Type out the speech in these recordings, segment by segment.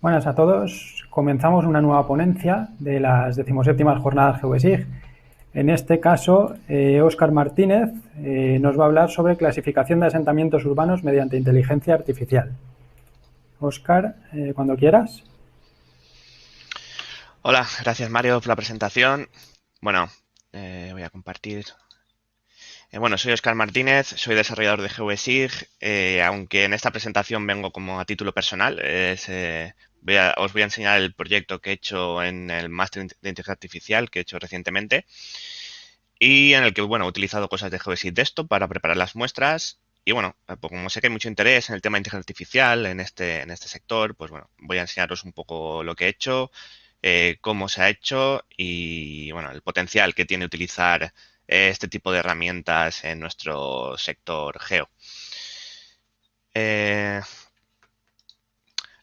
Buenas a todos. Comenzamos una nueva ponencia de las 17ª Jornadas GeoSig. En este caso, Óscar Martínez nos va a hablar sobre clasificación de asentamientos urbanos mediante inteligencia artificial. Óscar, cuando quieras. Hola, gracias Mario por la presentación. Bueno, voy a compartir. Bueno, soy Óscar Martínez, soy desarrollador de GeoSig, aunque en esta presentación vengo como a título personal. Os voy a enseñar el proyecto que he hecho en el máster de inteligencia artificial que he hecho recientemente y en el que, bueno, he utilizado cosas de GeoSig Desktop para preparar las muestras. Y bueno, pues como sé que hay mucho interés en el tema de inteligencia artificial en este sector, pues bueno, voy a enseñaros un poco lo que he hecho, cómo se ha hecho y bueno, el potencial que tiene utilizar este tipo de herramientas en nuestro sector geo. Eh,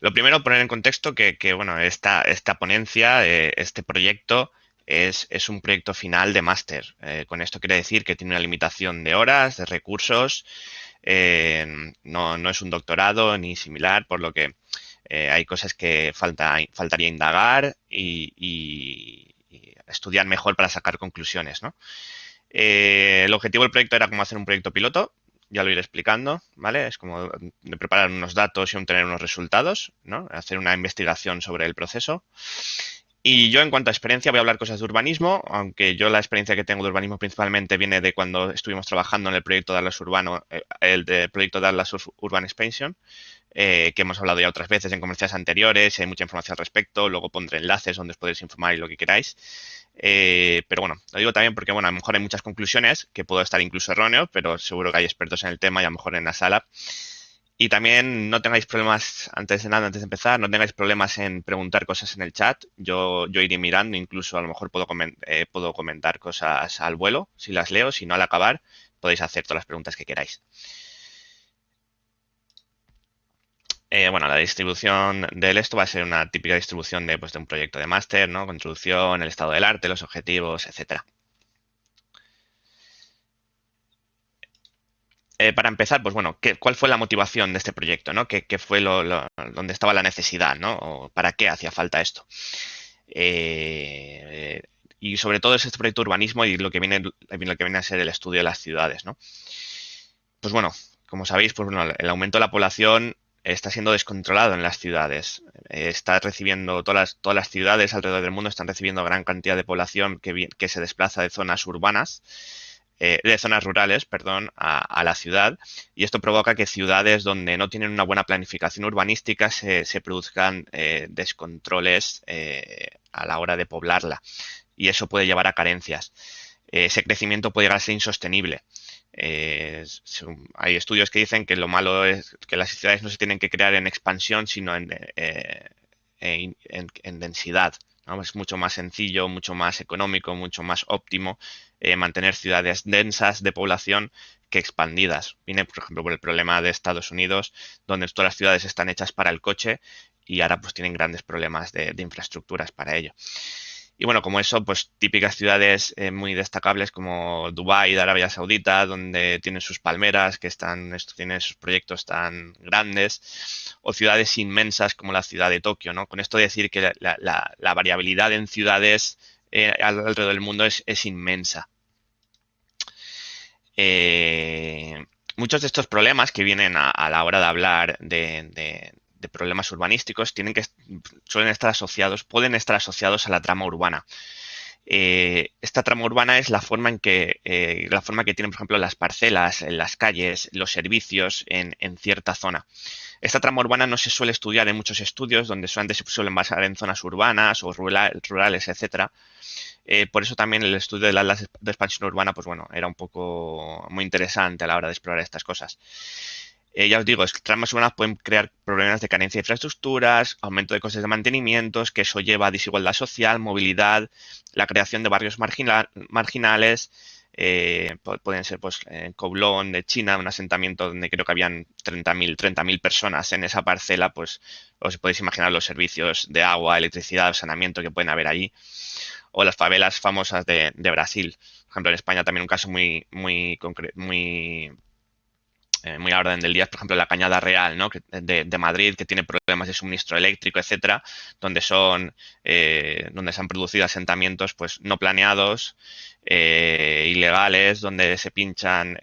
lo primero, poner en contexto que, bueno, esta ponencia, este proyecto, es un proyecto final de máster. Con esto quiere decir que tiene una limitación de horas, de recursos, no es un doctorado ni similar, por lo que hay cosas que faltaría indagar y estudiar mejor para sacar conclusiones, ¿no? El objetivo del proyecto era como hacer un proyecto piloto, ya lo iré explicando, ¿vale? Es como de preparar unos datos y obtener unos resultados, ¿no? Hacer una investigación sobre el proceso. Y yo en cuanto a experiencia voy a hablar cosas de urbanismo, aunque yo la experiencia que tengo de urbanismo principalmente viene de cuando estuvimos trabajando en el proyecto de Atlas Urbano, proyecto de Atlas Urban Expansion, que hemos hablado ya otras veces en conversaciones anteriores, hay mucha información al respecto, luego pondré enlaces donde os podéis informar y lo que queráis. Pero bueno, lo digo también porque, bueno, a lo mejor hay muchas conclusiones que puedo estar incluso erróneo, pero seguro que hay expertos en el tema y a lo mejor en la sala. Y también no tengáis problemas, antes de nada, antes de empezar, no tengáis problemas en preguntar cosas en el chat. Yo iré mirando, incluso a lo mejor puedo comentar cosas al vuelo, si las leo, si no al acabar, podéis hacer todas las preguntas que queráis. Bueno, la distribución del esto va a ser una típica distribución de un proyecto de máster, ¿no? Con introducción, el estado del arte, los objetivos, etcétera. Para empezar, pues bueno, ¿cuál fue la motivación de este proyecto, ¿no? ¿Qué fue donde estaba la necesidad, ¿no? ¿O para qué hacía falta esto? Eh, y sobre todo es este proyecto de urbanismo y lo que viene a ser el estudio de las ciudades, ¿no? Pues bueno, como sabéis, pues bueno, el aumento de la población está siendo descontrolado en las ciudades. Está recibiendo todas las ciudades alrededor del mundo están recibiendo gran cantidad de población que se desplaza de zonas urbanas, de zonas rurales, perdón, a la ciudad. Y esto provoca que ciudades donde no tienen una buena planificación urbanística se produzcan descontroles a la hora de poblarla. Y eso puede llevar a carencias. Ese crecimiento puede llegar a ser insostenible. Hay estudios que dicen que lo malo es que las ciudades no se tienen que crear en expansión, sino en densidad, ¿no? Es mucho más sencillo, mucho más económico, mucho más óptimo mantener ciudades densas de población que expandidas. Viene, por ejemplo, por el problema de Estados Unidos, donde todas las ciudades están hechas para el coche y ahora pues tienen grandes problemas de infraestructuras para ello. Y bueno, como eso, pues típicas ciudades muy destacables como Dubái de Arabia Saudita, donde tienen sus palmeras, tienen sus proyectos tan grandes, o ciudades inmensas como la ciudad de Tokio, ¿no? Con esto decir que la variabilidad en ciudades alrededor del mundo es inmensa. Eh, Muchos de estos problemas que vienen a la hora de hablar de problemas urbanísticos pueden estar asociados a la trama urbana. Esta trama urbana es la forma que tienen, por ejemplo, las parcelas, las calles, los servicios en cierta zona. Esta trama urbana no se suele estudiar en muchos estudios, donde solamente se suelen basar en zonas urbanas o rurales, etcétera. Por eso también el estudio del atlas de expansión urbana, pues bueno, era un poco muy interesante a la hora de explorar estas cosas. Ya os digo, tramas urbanas pueden crear problemas de carencia de infraestructuras, aumento de costes de mantenimientos, que eso lleva a desigualdad social, movilidad, la creación de barrios marginales. Pueden ser, pues, en Kowloon de China, un asentamiento donde creo que habían 30.000 personas en esa parcela, pues os podéis imaginar los servicios de agua, electricidad, saneamiento que pueden haber allí, o las favelas famosas de Brasil. Por ejemplo, en España también un caso muy muy a la orden del día, por ejemplo, la Cañada Real, ¿no? De Madrid, que tiene problemas de suministro eléctrico, etcétera, donde se han producido asentamientos pues no planeados, ilegales, donde se pinchan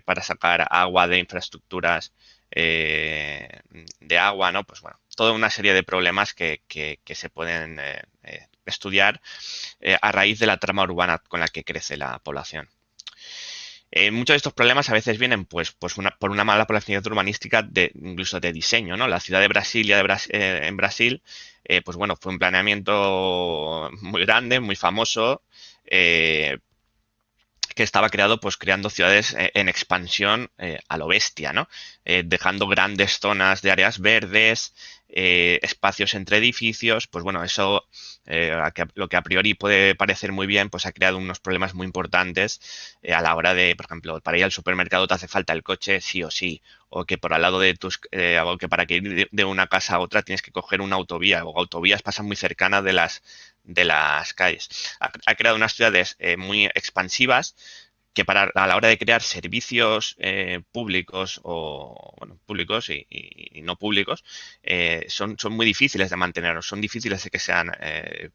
para sacar agua de infraestructuras de agua, ¿no? Pues bueno, toda una serie de problemas que se pueden estudiar a raíz de la trama urbana con la que crece la población. Muchos de estos problemas a veces vienen por una mala planificación urbanística incluso de diseño, ¿no? La ciudad de Brasilia en Brasil, pues bueno, fue un planeamiento muy grande, muy famoso, eh, que estaba creado pues creando ciudades en expansión a lo bestia, ¿no? Dejando grandes zonas de áreas verdes, espacios entre edificios, pues bueno, eso lo que a priori puede parecer muy bien, pues ha creado unos problemas muy importantes a la hora de, por ejemplo, para ir al supermercado te hace falta el coche sí o sí, o que por al lado de o que para que ir de una casa a otra tienes que coger una autovía, o autovías pasan muy cercanas de las calles. Ha creado unas ciudades muy expansivas que a la hora de crear servicios públicos o bueno, públicos y no públicos son muy difíciles de mantener, son difíciles de que sean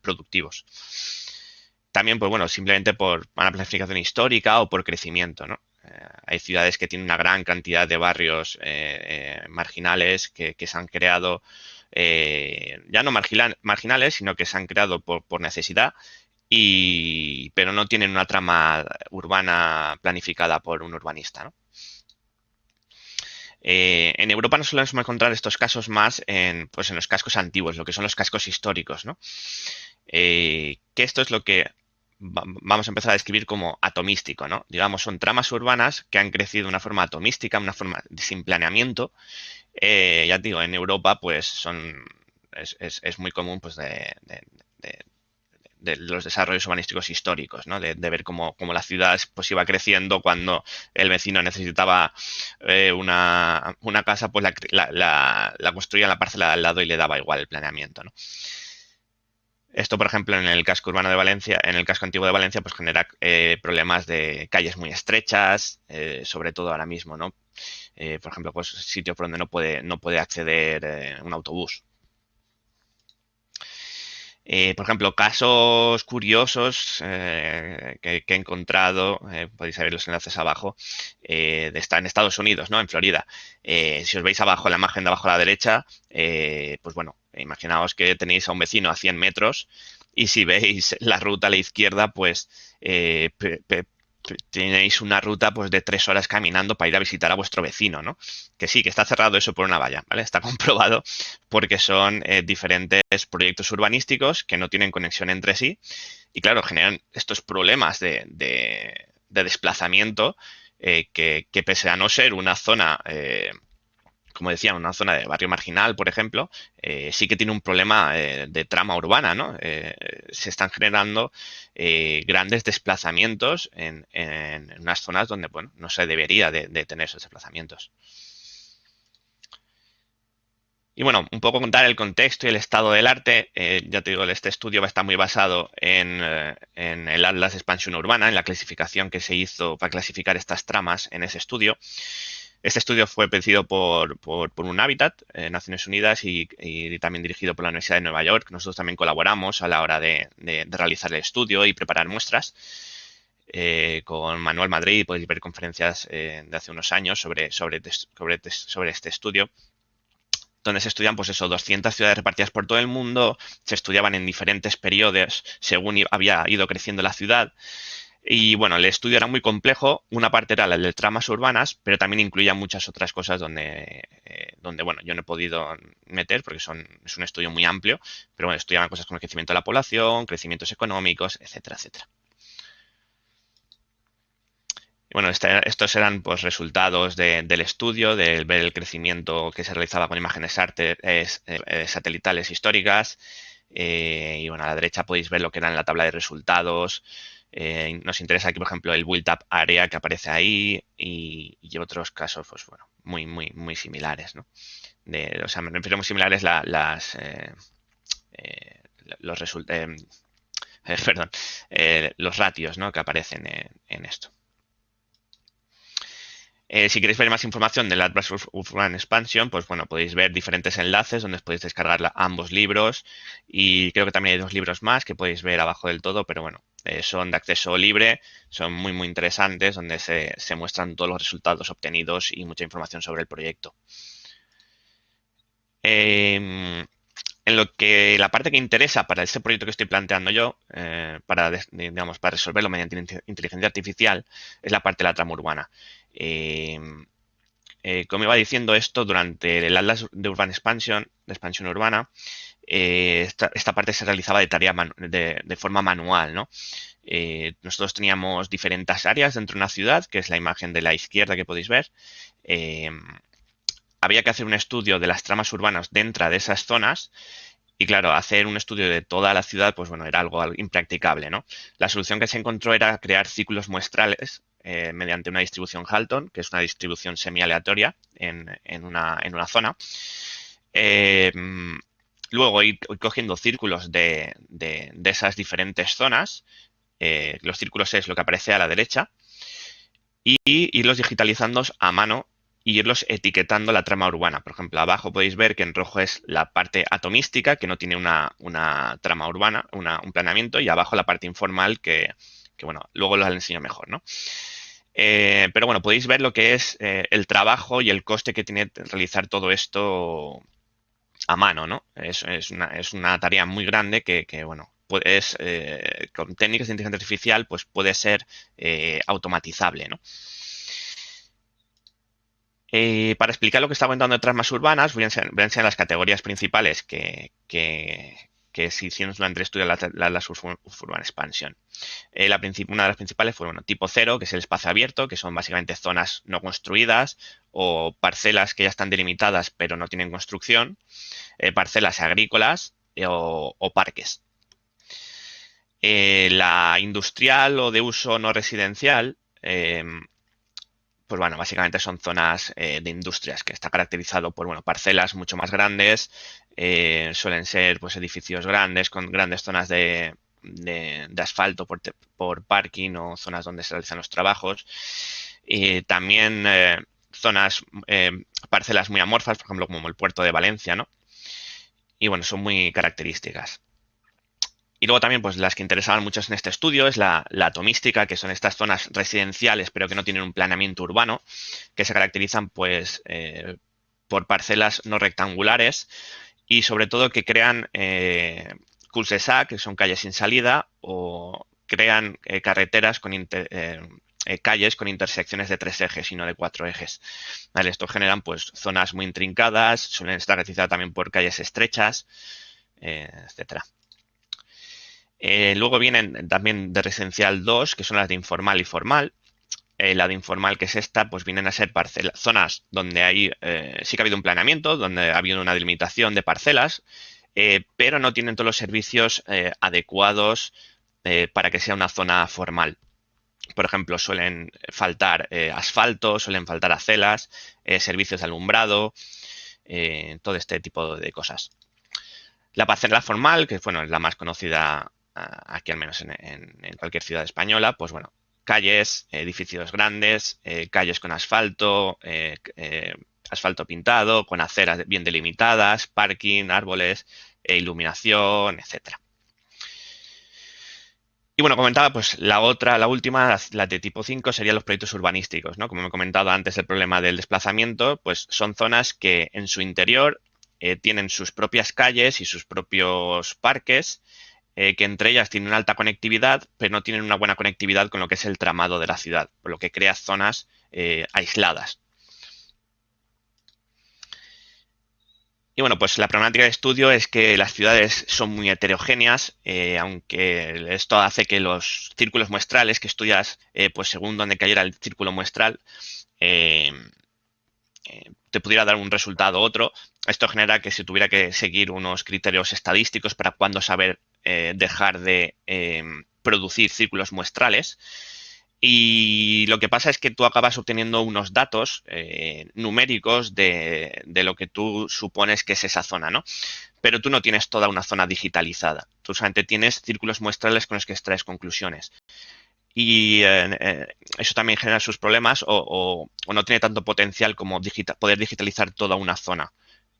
productivos. También, pues bueno, simplemente por una planificación histórica o por crecimiento, ¿no? Hay ciudades que tienen una gran cantidad de barrios marginales que se han creado, ya no marginales, sino que se han creado por necesidad, pero no tienen una trama urbana planificada por un urbanista, ¿no? En Europa nos solemos encontrar estos casos más pues en los cascos antiguos, lo que son los cascos históricos, ¿no? Que esto es lo que vamos a empezar a describir como atomístico, ¿no? Digamos, son tramas urbanas que han crecido de una forma atomística, una forma sin planeamiento. Ya te digo, en Europa, pues es muy común pues de- de los desarrollos urbanísticos históricos, ¿no? De ver cómo la ciudad pues iba creciendo cuando el vecino necesitaba una casa, pues la construía en la parcela de al lado y le daba igual el planeamiento, ¿no? Esto, por ejemplo, en el casco urbano de Valencia, en el casco antiguo de Valencia, pues genera problemas de calles muy estrechas, sobre todo ahora mismo, ¿no? Por ejemplo, pues sitios por donde no puede acceder un autobús. Por ejemplo, casos curiosos que he encontrado, podéis ver los enlaces abajo, está en Estados Unidos, ¿no? En Florida. Si os veis abajo, en la imagen de abajo a la derecha, pues bueno, imaginaos que tenéis a un vecino a 100 metros y si veis la ruta a la izquierda, pues tenéis una ruta pues de 3 horas caminando para ir a visitar a vuestro vecino, ¿no? Que sí, que está cerrado eso por una valla, ¿vale? Está comprobado porque son diferentes proyectos urbanísticos que no tienen conexión entre sí y claro, generan estos problemas de desplazamiento que pese a no ser una zona como decía, una zona de barrio marginal, por ejemplo, sí que tiene un problema de trama urbana, ¿no? Se están generando grandes desplazamientos en unas zonas donde, bueno, no se debería de tener esos desplazamientos. Y bueno, un poco contar el contexto y el estado del arte. Ya te digo, este estudio va a estar muy basado en el Atlas de Expansión Urbana, en la clasificación que se hizo para clasificar estas tramas en ese estudio. Este estudio fue pedido por un Habitat, Naciones Unidas, y también dirigido por la Universidad de Nueva York. Nosotros también colaboramos a la hora de realizar el estudio y preparar muestras. Con Manuel Madrid podéis ver conferencias de hace unos años sobre este estudio, donde se estudian, pues eso, 200 ciudades repartidas por todo el mundo, se estudiaban en diferentes periodos según había ido creciendo la ciudad. Y bueno, el estudio era muy complejo. Una parte era la de tramas urbanas, pero también incluía muchas otras cosas donde bueno, yo no he podido meter porque es un estudio muy amplio, pero bueno, estudiaban cosas como el crecimiento de la población, crecimientos económicos, etcétera, etcétera. Y bueno, estos eran pues resultados del estudio, de ver el crecimiento que se realizaba con imágenes satelitales históricas. Y bueno, a la derecha podéis ver lo que era en la tabla de resultados. Nos interesa aquí, por ejemplo, el Built Up Area que aparece ahí y otros casos, pues bueno, muy similares, ¿no? O sea, me refiero a muy similares eh, los perdón, los ratios, ¿no? Que aparecen en esto. Si queréis ver más información del Atlas Urban Expansion, pues bueno, podéis ver diferentes enlaces donde podéis descargar ambos libros y creo que también hay 2 libros más que podéis ver abajo del todo, pero bueno, son de acceso libre, son muy interesantes, donde se muestran todos los resultados obtenidos y mucha información sobre el proyecto. En lo que la parte que interesa para este proyecto que estoy planteando yo, digamos, para resolverlo mediante inteligencia artificial, es la parte de la trama urbana. Eh, como iba diciendo esto, durante el Atlas de Urban Expansion, de expansión urbana, esta parte se realizaba de forma manual, ¿no? Nosotros teníamos diferentes áreas dentro de una ciudad, que es la imagen de la izquierda que podéis ver. Eh, Había que hacer un estudio de las tramas urbanas dentro de esas zonas y claro, hacer un estudio de toda la ciudad, pues bueno, era algo impracticable, ¿no? La solución que se encontró era crear ciclos muestrales mediante una distribución Halton, que es una distribución semi-aleatoria en una zona. Eh, Luego ir cogiendo círculos de esas diferentes zonas. Los círculos es lo que aparece a la derecha. Y irlos digitalizando a mano y irlos etiquetando la trama urbana. Por ejemplo, abajo podéis ver que en rojo es la parte atomística, que no tiene una trama urbana, un planeamiento, y abajo la parte informal, que bueno, luego lo enseño mejor, ¿no? Pero bueno, podéis ver lo que es el trabajo y el coste que tiene realizar todo esto a mano, ¿no? Es una tarea muy grande que bueno, con técnicas de inteligencia artificial, pues puede ser automatizable, ¿no? Para explicar lo que está contando de tramas urbanas, voy a enseñar las categorías principales que se hicieron durante el estudio de la Urban Expansion. Una de las principales fue, bueno, tipo cero, que es el espacio abierto, que son básicamente zonas no construidas o parcelas que ya están delimitadas pero no tienen construcción, parcelas agrícolas o parques. La industrial o de uso no residencial, pues bueno, básicamente son zonas de industrias que está caracterizado por, bueno, parcelas mucho más grandes, suelen ser pues edificios grandes con grandes zonas de asfalto por parking o zonas donde se realizan los trabajos. Y también parcelas muy amorfas, por ejemplo, como el puerto de Valencia, ¿no? Y bueno, son muy características. Y luego también, pues las que interesaban mucho en este estudio es la atomística, que son estas zonas residenciales, pero que no tienen un planeamiento urbano, que se caracterizan, pues, por parcelas no rectangulares y sobre todo que crean cul-de-sac, que son calles sin salida, o crean carreteras calles con intersecciones de 3 ejes y no de 4 ejes. ¿Vale? Esto generan, pues, zonas muy intrincadas, suelen estar caracterizadas también por calles estrechas, etcétera. Luego vienen también de residencial 2, que son las de informal y formal. La de informal, que es esta, pues vienen a ser zonas donde sí que ha habido un planeamiento, donde ha habido una delimitación de parcelas, pero no tienen todos los servicios adecuados para que sea una zona formal. Por ejemplo, suelen faltar asfalto, suelen faltar acelas, servicios de alumbrado, todo este tipo de cosas. La parcela formal, que bueno, es la más conocida aquí al menos en cualquier ciudad española, pues bueno, calles, edificios grandes, calles con asfalto, asfalto pintado, con aceras bien delimitadas, parking, árboles, iluminación, etcétera. Y bueno, comentaba, pues la última, la de tipo 5, serían los proyectos urbanísticos, ¿no? Como he comentado antes, el problema del desplazamiento, pues son zonas que en su interior tienen sus propias calles y sus propios parques, que entre ellas tienen una alta conectividad, pero no tienen una buena conectividad con lo que es el tramado de la ciudad, por lo que crea zonas aisladas. Y bueno, pues la problemática de estudio es que las ciudades son muy heterogéneas, aunque esto hace que los círculos muestrales que estudias, pues según donde cayera el círculo muestral, te pudiera dar un resultado u otro. Esto genera que si tuviera que seguir unos criterios estadísticos para cuándo saber dejar de producir círculos muestrales. Y lo que pasa es que tú acabas obteniendo unos datos numéricos de lo que tú supones que es esa zona, ¿no? Pero tú no tienes toda una zona digitalizada. Tú solamente tienes círculos muestrales con los que extraes conclusiones. y eso también genera sus problemas o no tiene tanto potencial como poder digitalizar toda una zona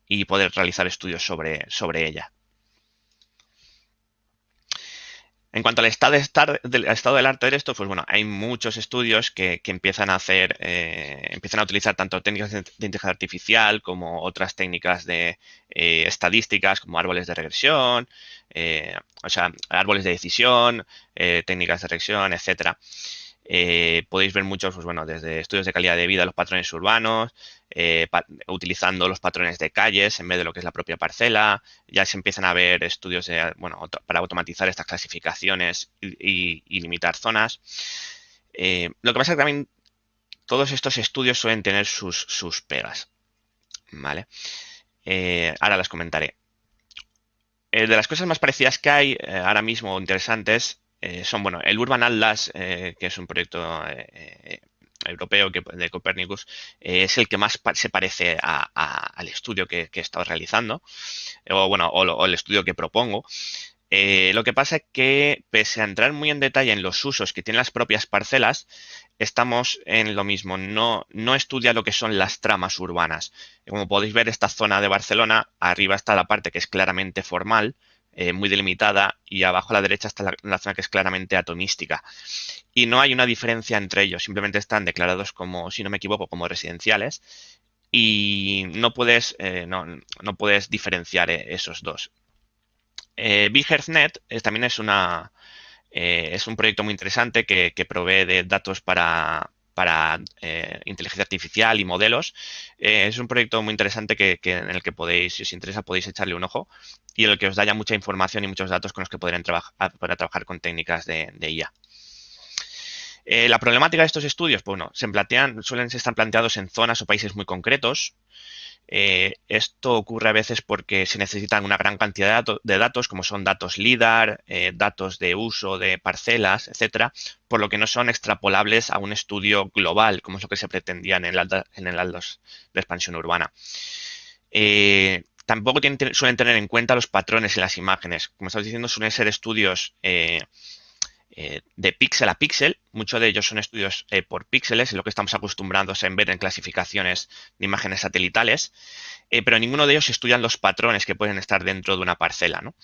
y poder realizar estudios sobre ella. En cuanto al estado del arte de esto, pues bueno, hay muchos estudios que empiezan a hacer, empiezan a utilizar tanto técnicas de inteligencia artificial como otras técnicas de estadísticas, como árboles de regresión, o sea, árboles de decisión, técnicas de regresión, etcétera. Podéis ver muchos, pues bueno, desde estudios de calidad de vida, los patrones urbanos, utilizando los patrones de calles en vez de lo que es la propia parcela. Ya se empiezan a ver estudios de, bueno, para automatizar estas clasificaciones y limitar zonas. Lo que pasa es que también todos estos estudios suelen tener sus pegas, ¿vale? Ahora las comentaré. De las cosas más parecidas que hay ahora mismo interesantes son, bueno, el Urban Atlas, que es un proyecto europeo de Copernicus, es el que más se parece al estudio que he estado realizando, o bueno, o el estudio que propongo. Lo que pasa es que, pese a entrar muy en detalle en los usos que tienen las propias parcelas, estamos en lo mismo. No estudia lo que son las tramas urbanas. Como podéis ver, esta zona de Barcelona, arriba está la parte que es claramente formal, muy delimitada, y abajo a la derecha está la zona que es claramente atomística. Y no hay una diferencia entre ellos, simplemente están declarados como, si no me equivoco, como residenciales, y no puedes diferenciar esos dos. Big EarthNet también es un proyecto muy interesante que provee de datos para inteligencia artificial y modelos. Es un proyecto muy interesante en el que podéis, si os interesa, podéis echarle un ojo y en el que os da ya mucha información y muchos datos con los que podrán trabajar con técnicas de IA. La problemática de estos estudios, pues bueno, suelen estar planteados en zonas o países muy concretos. Esto ocurre a veces porque se necesitan una gran cantidad de datos, como son datos LIDAR, datos de uso de parcelas, etcétera, por lo que no son extrapolables a un estudio global, como es lo que se pretendía en el Atlas de expansión urbana. Tampoco suelen tener en cuenta los patrones en las imágenes. Como estamos diciendo, suelen ser estudios de píxel a píxel. Muchos de ellos son estudios por píxeles, es lo que estamos acostumbrados a ver en clasificaciones de imágenes satelitales, pero ninguno de ellos estudian los patrones que pueden estar dentro de una parcela, ¿no?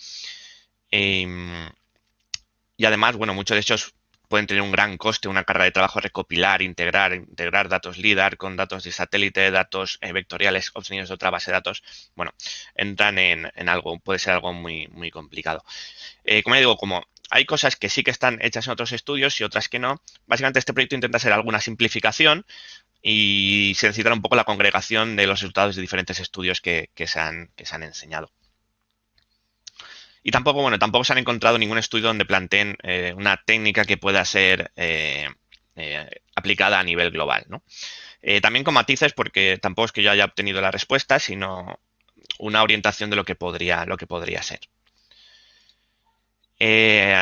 Y además, bueno, muchos de ellos pueden tener un gran coste, una carga de trabajo recopilar, integrar datos LIDAR con datos de satélite, datos vectoriales obtenidos de otra base de datos. Bueno, entran en algo, puede ser algo muy complicado. Como ya digo, como hay cosas que sí que están hechas en otros estudios y otras que no, básicamente este proyecto intenta hacer alguna simplificación y se necesita un poco la congregación de los resultados de diferentes estudios que se han enseñado. Y tampoco, bueno, tampoco se han encontrado ningún estudio donde planteen una técnica que pueda ser aplicada a nivel global, ¿no? También con matices, porque tampoco es que yo haya obtenido la respuesta, sino una orientación de lo que podría ser.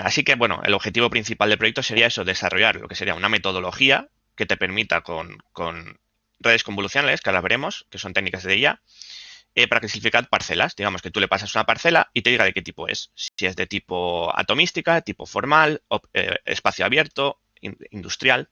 Así que, bueno, el objetivo principal del proyecto sería eso, desarrollar lo que sería una metodología que te permita con redes convolucionales, que ahora veremos, que son técnicas de IA, para clasificar parcelas. Digamos que tú le pasas una parcela y te diga de qué tipo es. Si es de tipo atomística, tipo formal, espacio abierto, industrial.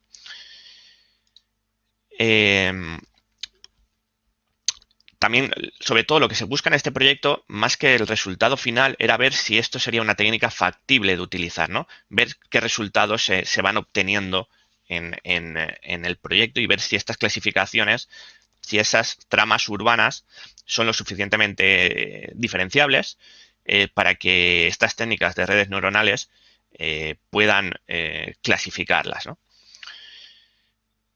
También, sobre todo, lo que se busca en este proyecto, más que el resultado final, era ver si esto sería una técnica factible de utilizar, ¿no? Ver qué resultados se van obteniendo en el proyecto y ver si estas clasificaciones, si esas tramas urbanas son lo suficientemente diferenciables para que estas técnicas de redes neuronales puedan clasificarlas, ¿no?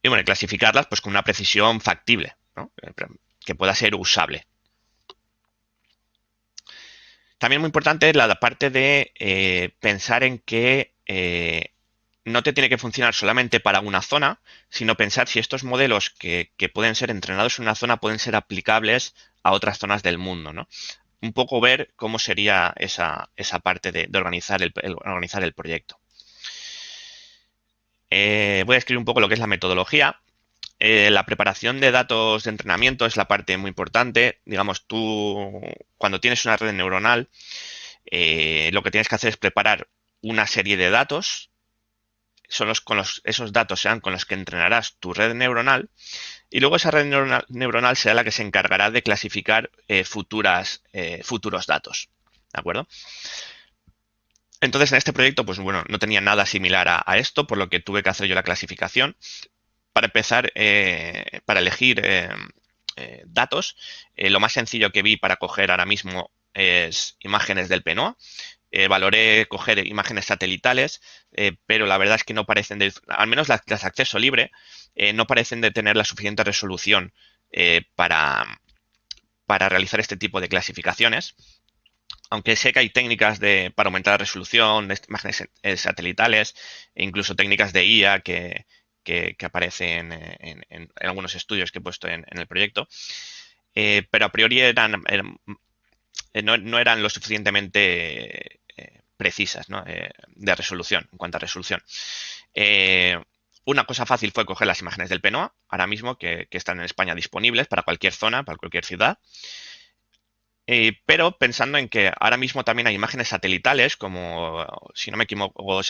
Y bueno, clasificarlas pues con una precisión factible, ¿no? Que pueda ser usable. También muy importante la parte de pensar en que no te tiene que funcionar solamente para una zona, sino pensar si estos modelos que pueden ser entrenados en una zona pueden ser aplicables a otras zonas del mundo, ¿no? Un poco ver cómo sería esa parte de organizar organizar el proyecto. Voy a escribir un poco lo que es la metodología. La preparación de datos de entrenamiento es la parte muy importante. Digamos, tú cuando tienes una red neuronal, lo que tienes que hacer es preparar una serie de datos esos datos serán con los que entrenarás tu red neuronal, y luego esa red neuronal será la que se encargará de clasificar futuros datos. ¿De acuerdo? Entonces, en este proyecto, pues bueno, no tenía nada similar a esto, por lo que tuve que hacer yo la clasificación. Para empezar, para elegir datos, lo más sencillo que vi para coger ahora mismo es imágenes del PNOA. Valoré coger imágenes satelitales, pero la verdad es que no parecen, al menos las de acceso libre, no parecen de tener la suficiente resolución para realizar este tipo de clasificaciones. Aunque sé que hay técnicas para aumentar la resolución de imágenes satelitales e incluso técnicas de IA que aparecen en algunos estudios que he puesto en el proyecto, pero a priori no eran lo suficientemente precisas, ¿no? De resolución, en cuanto a resolución. Una cosa fácil fue coger las imágenes del PNOA, ahora mismo que están en España disponibles para cualquier zona, para cualquier ciudad. Pero pensando en que ahora mismo también hay imágenes satelitales, como, si no me equivoco,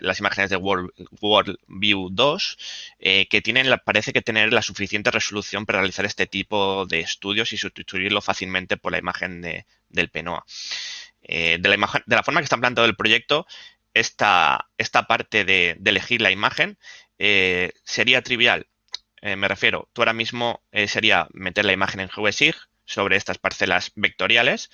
las imágenes de Worldview 2, que parece que tener la suficiente resolución para realizar este tipo de estudios y sustituirlo fácilmente por la imagen del PNOA. De la forma que está planteado el proyecto, esta parte de elegir la imagen sería trivial. Me refiero, tú ahora mismo sería meter la imagen en GeoSig sobre estas parcelas vectoriales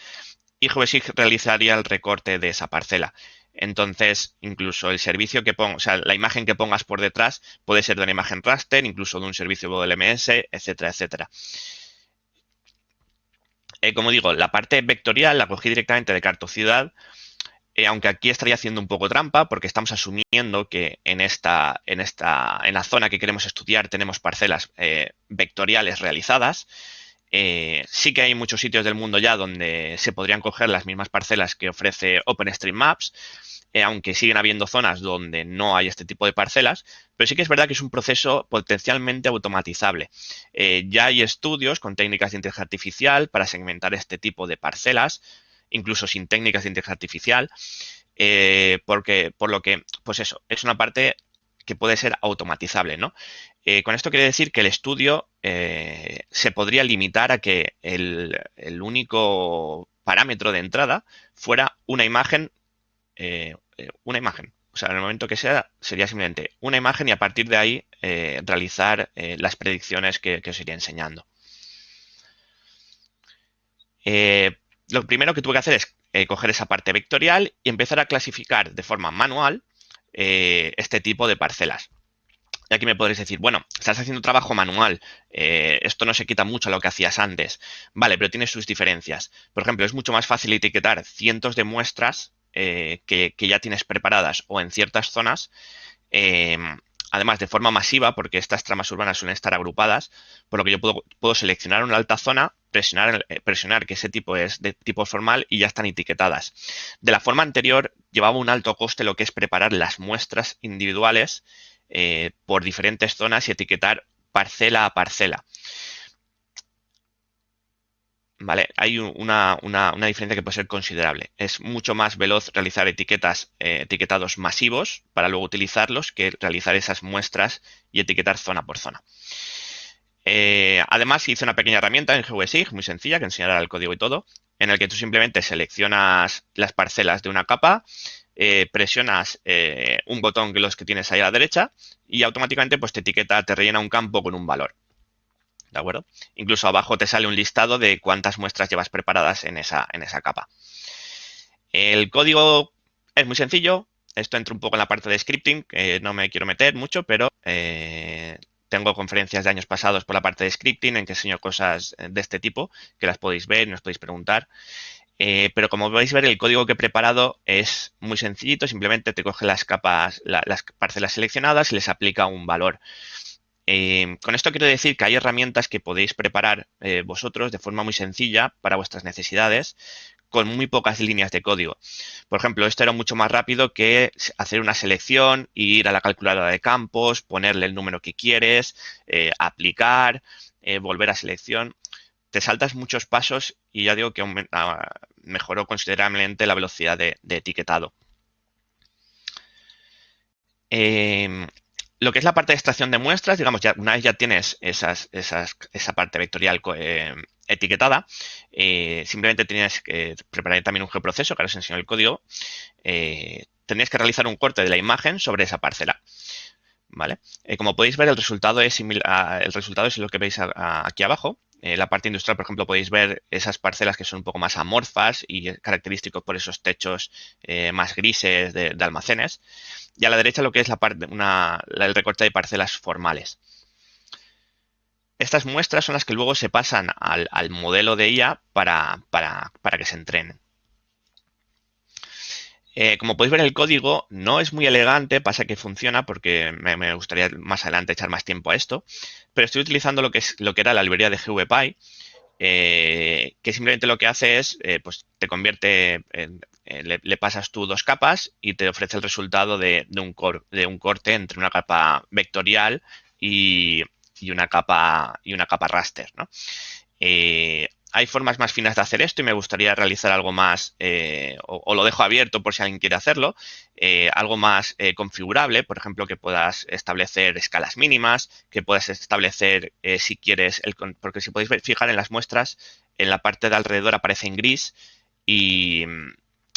y GeoSig realizaría el recorte de esa parcela. Entonces, incluso el servicio que pongas, o sea, la imagen que pongas por detrás puede ser de una imagen raster, incluso de un servicio WLMS, etcétera, etcétera. Como digo, la parte vectorial la cogí directamente de Cartociudad, aunque aquí estaría haciendo un poco trampa porque estamos asumiendo que en la zona que queremos estudiar tenemos parcelas vectoriales realizadas. Sí que hay muchos sitios del mundo ya donde se podrían coger las mismas parcelas que ofrece OpenStreetMaps, aunque siguen habiendo zonas donde no hay este tipo de parcelas, pero sí que es verdad que es un proceso potencialmente automatizable. Ya hay estudios con técnicas de inteligencia artificial para segmentar este tipo de parcelas, incluso sin técnicas de inteligencia artificial, por lo que, pues eso, es una parte que puede ser automatizable, ¿no? Con esto quiere decir que el estudio se podría limitar a que el único parámetro de entrada fuera una imagen. O sea, en el momento que sea, sería simplemente una imagen y a partir de ahí realizar las predicciones que os iría enseñando. Lo primero que tuve que hacer es coger esa parte vectorial y empezar a clasificar de forma manual este tipo de parcelas. Y aquí me podréis decir, bueno, estás haciendo trabajo manual, esto no se quita mucho a lo que hacías antes. Vale, pero tiene sus diferencias. Por ejemplo, es mucho más fácil etiquetar cientos de muestras que ya tienes preparadas o en ciertas zonas, eh, además de forma masiva, porque estas tramas urbanas suelen estar agrupadas, por lo que yo puedo seleccionar una alta zona, presionar que ese tipo es de tipo formal y ya están etiquetadas. De la forma anterior, llevaba un alto coste lo que es preparar las muestras individuales por diferentes zonas y etiquetar parcela a parcela. ¿Vale? Hay una diferencia que puede ser considerable. Es mucho más veloz realizar etiquetados masivos para luego utilizarlos que realizar esas muestras y etiquetar zona por zona. Además, hice una pequeña herramienta en GeoSig, muy sencilla, que enseñará el código y todo, en el que tú simplemente seleccionas las parcelas de una capa, presionas un botón que los que tienes ahí a la derecha y automáticamente pues, te rellena un campo con un valor. ¿De acuerdo? Incluso abajo te sale un listado de cuántas muestras llevas preparadas en esa capa. El código es muy sencillo. Esto entra un poco en la parte de scripting, que no me quiero meter mucho, pero tengo conferencias de años pasados por la parte de scripting en que enseño cosas de este tipo, que las podéis ver y nos podéis preguntar. Pero como vais a ver, el código que he preparado es muy sencillito. Simplemente te coge las capas, las parcelas seleccionadas y les aplica un valor. Con esto quiero decir que hay herramientas que podéis preparar vosotros de forma muy sencilla para vuestras necesidades con muy pocas líneas de código. Por ejemplo, esto era mucho más rápido que hacer una selección, ir a la calculadora de campos, ponerle el número que quieres, aplicar, volver a selección. Te saltas muchos pasos y ya digo que mejoró considerablemente la velocidad de etiquetado. Eh, lo que es la parte de extracción de muestras, digamos, ya una vez ya tienes esa parte vectorial etiquetada, simplemente tienes que preparar también un geoproceso, que ahora os enseño el código. Tendrías que realizar un corte de la imagen sobre esa parcela. ¿Vale? Como podéis ver, el resultado es lo que veis aquí abajo. La parte industrial, por ejemplo, podéis ver esas parcelas que son un poco más amorfas y característicos por esos techos más grises de almacenes. Y a la derecha lo que es el recorte de parcelas formales. Estas muestras son las que luego se pasan al modelo de IA para que se entrenen. Como podéis ver, el código no es muy elegante, pasa que funciona porque me gustaría más adelante echar más tiempo a esto, pero estoy utilizando lo que era la librería de GVPy, que simplemente lo que hace es, pues te convierte, le pasas tú dos capas y te ofrece el resultado de un corte entre una capa vectorial y, y una capa raster, ¿no? Hay formas más finas de hacer esto y me gustaría realizar algo más, o lo dejo abierto por si alguien quiere hacerlo, algo más configurable, por ejemplo, que puedas establecer escalas mínimas, que puedas establecer, si quieres, porque si podéis fijar en las muestras, en la parte de alrededor aparece en gris y,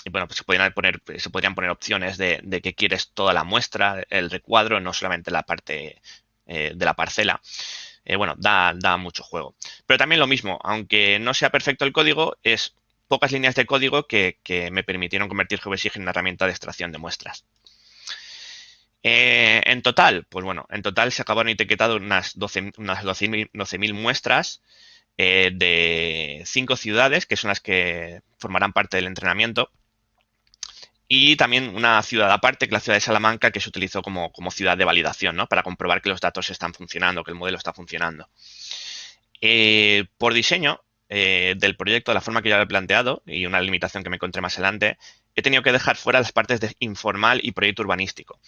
y bueno, pues se podrían poner opciones de que quieres toda la muestra, el recuadro, no solamente la parte de la parcela. Bueno, da mucho juego. Pero también lo mismo, aunque no sea perfecto el código, es pocas líneas de código que me permitieron convertir GVSIG en una herramienta de extracción de muestras. En total, pues bueno, en total se acabaron etiquetando unas 12.000 muestras de 5 ciudades, que son las que formarán parte del entrenamiento. Y también una ciudad aparte, que es la ciudad de Salamanca, que se utilizó como ciudad de validación, ¿no? Para comprobar que los datos están funcionando, que el modelo está funcionando. Por diseño del proyecto, de la forma que yo lo he planteado, y una limitación que me encontré más adelante, he tenido que dejar fuera las partes de informal y proyecto urbanístico.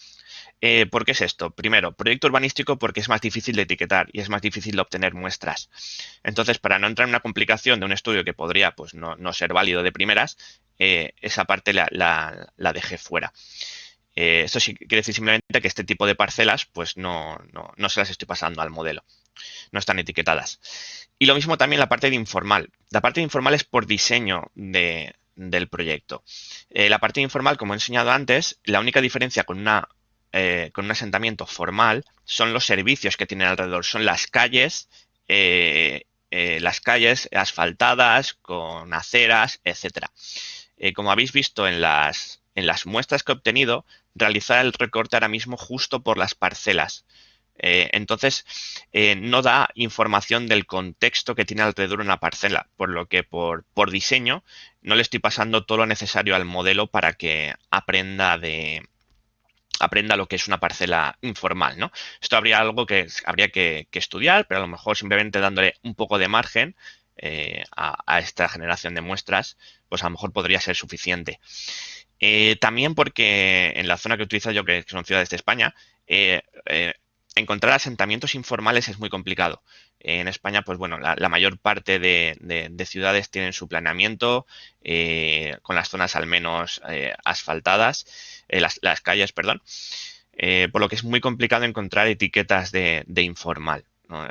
¿Por qué es esto? Primero, proyecto urbanístico porque es más difícil de etiquetar y es más difícil de obtener muestras. Entonces, para no entrar en una complicación de un estudio que podría pues, no ser válido de primeras, esa parte la dejé fuera. Esto sí quiere decir simplemente que este tipo de parcelas pues no se las estoy pasando al modelo. No están etiquetadas. Y lo mismo también la parte de informal. La parte de informal es por diseño del proyecto. La parte de informal, como he enseñado antes, la única diferencia con un asentamiento formal son los servicios que tienen alrededor, son las calles asfaltadas, con aceras, etcétera. Como habéis visto en las muestras que he obtenido, realizar el recorte ahora mismo justo por las parcelas. Entonces, no da información del contexto que tiene alrededor una parcela, por lo que por diseño no le estoy pasando todo lo necesario al modelo para que aprenda lo que es una parcela informal, ¿no? Esto habría que estudiar, pero a lo mejor simplemente dándole un poco de margen a esta generación de muestras, pues a lo mejor podría ser suficiente. También porque en la zona que utilizo yo, que son ciudades de España, eh, eh, encontrar asentamientos informales es muy complicado. En España, pues bueno, la mayor parte de ciudades tienen su planeamiento con las zonas al menos asfaltadas, las calles, perdón, por lo que es muy complicado encontrar etiquetas de informal, ¿no?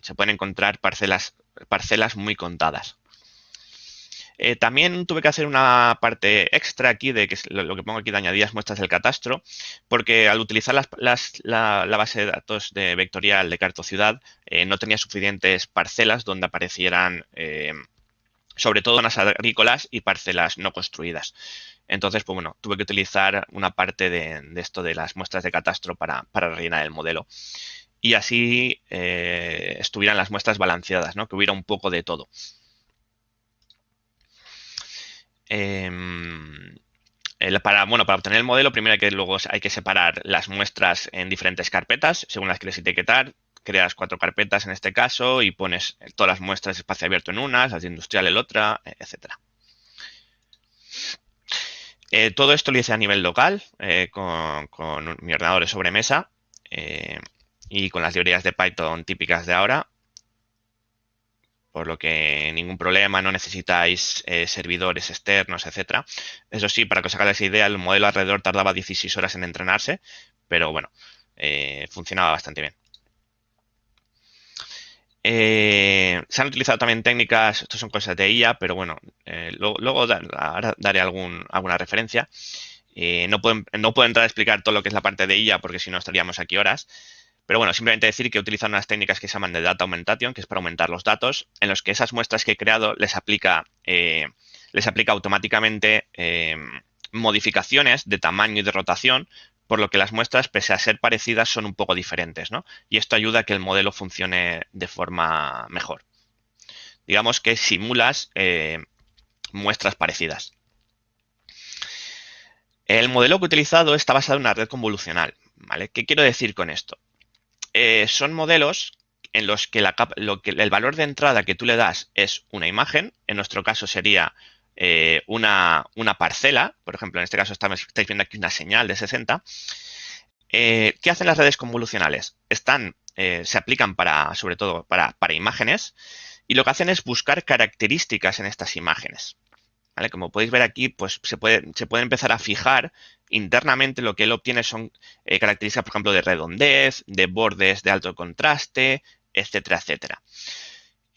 Se pueden encontrar parcelas muy contadas. También tuve que hacer una parte extra aquí de que es lo que pongo aquí de añadidas muestras del catastro, porque al utilizar la base de datos de vectorial de Cartociudad no tenía suficientes parcelas donde aparecieran sobre todo zonas agrícolas y parcelas no construidas. Entonces, pues bueno, tuve que utilizar una parte de esto de las muestras de catastro para rellenar el modelo. Y así estuvieran las muestras balanceadas, ¿no? Que hubiera un poco de todo. Para obtener el modelo, primero luego hay que separar las muestras en diferentes carpetas, según las quieres etiquetar. Creas 4 carpetas en este caso y pones todas las muestras de espacio abierto en unas, las de industrial en otra, etcétera. Todo esto lo hice a nivel local, con mi ordenador de sobremesa y con las librerías de Python típicas de ahora. por lo que ningún problema, no necesitáis servidores externos, etcétera. Eso sí, para que os hagáis idea, el modelo alrededor tardaba 16 horas en entrenarse, pero bueno, funcionaba bastante bien. Se han utilizado también técnicas, esto son cosas de IA, pero bueno, luego ahora daré alguna referencia. No puedo entrar a explicar todo lo que es la parte de IA porque si no estaríamos aquí horas. Pero bueno, simplemente decir que utilizan unas técnicas que se llaman de data augmentation, que es para aumentar los datos, en los que esas muestras que he creado les aplica automáticamente modificaciones de tamaño y de rotación, por lo que las muestras, pese a ser parecidas, son un poco diferentes, ¿no? Y esto ayuda a que el modelo funcione de forma mejor. Digamos que simulas muestras parecidas. El modelo que he utilizado está basado en una red convolucional, ¿vale? ¿Qué quiero decir con esto? Son modelos en los que, el valor de entrada que tú le das es una imagen, en nuestro caso sería una parcela, por ejemplo, en este caso estáis viendo aquí una señal de 60. ¿Qué hacen las redes convolucionales? Se aplican sobre todo para imágenes, y lo que hacen es buscar características en estas imágenes. ¿Vale? Como podéis ver aquí, pues se puede empezar a fijar internamente. Lo que él obtiene son características, por ejemplo, de redondez, de bordes de alto contraste, etcétera, etcétera.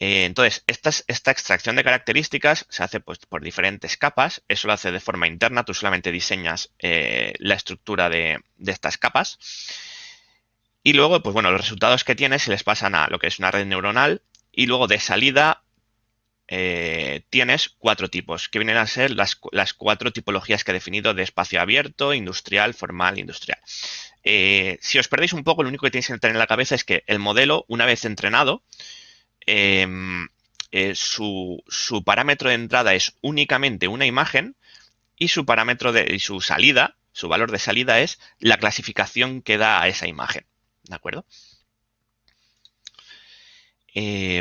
Entonces, esta extracción de características se hace pues, por diferentes capas. Eso lo hace de forma interna. Tú solamente diseñas la estructura de estas capas. Y luego, pues bueno, los resultados que tienes se les pasan a lo que es una red neuronal. Y luego de salida tienes 4 tipos, que vienen a ser las 4 tipologías que he definido de espacio abierto, industrial, formal, industrial. Si os perdéis un poco, lo único que tenéis que tener en la cabeza es que el modelo, una vez entrenado, su parámetro de entrada es únicamente una imagen y su salida, su valor de salida es la clasificación que da a esa imagen. ¿De acuerdo?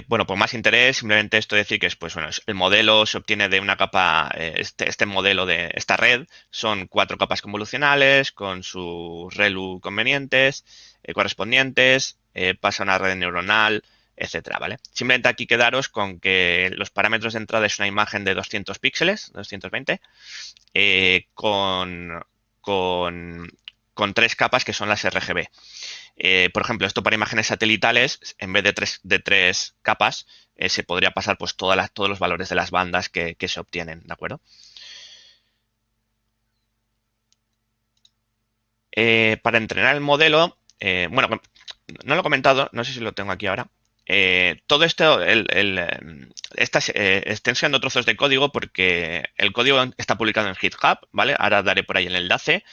Bueno, por más interés, simplemente esto decir que pues, bueno, el modelo se obtiene de una capa, este modelo de esta red son 4 capas convolucionales con sus ReLU convenientes, correspondientes, pasa a una red neuronal, etcétera, ¿vale? Simplemente aquí quedaros con que los parámetros de entrada es una imagen de 200 píxeles, 220, con 3 capas que son las RGB. Por ejemplo, esto para imágenes satelitales, en vez de tres capas, se podría pasar pues todos los valores de las bandas que se obtienen, ¿de acuerdo? Para entrenar el modelo, bueno, no lo he comentado, no sé si lo tengo aquí ahora. Todo esto, estén siendo trozos de código porque el código está publicado en GitHub, ¿vale? Ahora daré por ahí el enlace.